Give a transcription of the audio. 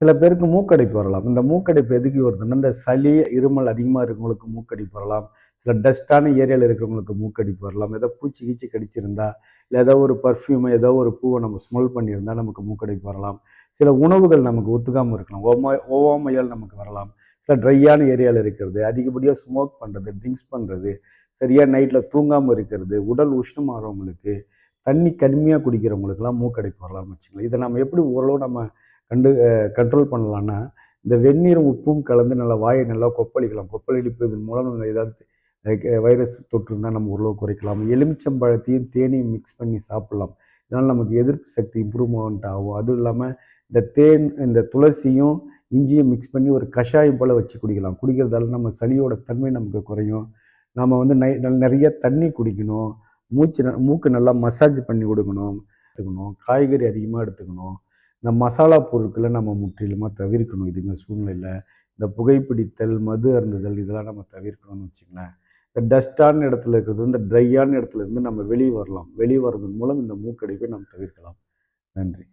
சில பேருக்கு மூக்கடைப்பு வரலாம். இந்த மூக்கடைப்பு எதுக்கு வருதுன்னா, இந்த சளி, இருமல் அதிகமா இருக்கிறவங்களுக்கு மூக்கடைப்பு வரலாம். சில டஸ்ட்டான ஏரியால இருக்கிறவங்களுக்கு மூக்கடைப்பு வரலாம். ஏதோ பூச்சி கீச்சி கடிச்சிருந்தா, இல்ல ஏதோ ஒரு பர்ஃப்யூம், ஏதோ ஒரு பூவ நம்ம ஸ்மெல் பண்ணியிருந்தா நமக்கு மூக்கடைப்பு வரலாம். சில உணவுகள் நமக்கு ஒத்துக்காம இருக்கலாம். ஒவ்வாமையால் நமக்கு வரலாம். சில ட்ரையான ஏரியால இருக்கிறது, அதிகப்படியா ஸ்மோக் பண்றது, ட்ரிங்க்ஸ் பண்றது, சரியா நைட்ல தூங்காம இருக்கிறது, உடல் உஷ்ணமாகறவங்களுக்கு, தண்ணி கம்மியா குடிக்கிறவங்களுக்கெல்லாம் மூக்கடைப்பு வரலாம்னு வச்சுக்கலாம். இத நம்ம எப்படி ஓரளவு நம்ம கண்டு கண்ட்ரோல் பண்ணலான்னா, இந்த வெந்நீரும் உப்பும் கலந்து நல்லா வாயை நல்லா கொப்பளிக்கலாம். கொப்பளிப்பதன் மூலம் நம்ம ஏதாவது வைரஸ் தொற்று இருந்தால் நம்ம ஓரளவு குறைக்கலாம். எலுமிச்சம்பழத்தையும் தேனையும் மிக்ஸ் பண்ணி சாப்பிடலாம். இதனால் நமக்கு எதிர்ப்பு சக்தி இம்ப்ரூவ்மெண்ட் ஆகும். அதுவும் இல்லாமல் இந்த தேன், இந்த துளசியும் இஞ்சியும் மிக்ஸ் பண்ணி ஒரு கஷாயம் போல் வச்சு குடிக்கலாம். குடிக்கிறதால நம்ம சளியோட தன்மை நமக்கு குறையும். நம்ம வந்து நிறைய தண்ணி குடிக்கணும். மூக்கு நல்லா மசாஜ் பண்ணி கொடுக்கணும். எடுத்துக்கணும். காய்கறி அதிகமாக எடுத்துக்கணும். இந்த மசாலா பொருட்களை நம்ம முற்றிலுமா தவிர்க்கணும். இது இந்த சூழ்நிலையில் இந்த புகைப்பிடித்தல், மது அருந்துதல் இதெல்லாம் நம்ம தவிர்க்கணும்னு வச்சுங்களேன். இந்த டஸ்டான இடத்துல இருக்கிறது, இந்த ட்ரையான இடத்துல இருந்து நம்ம வெளியே வரலாம். வெளியே வர்றதன் மூலம் இந்த மூக்கடைப்பை நாம் தவிர்க்கலாம். நன்றி.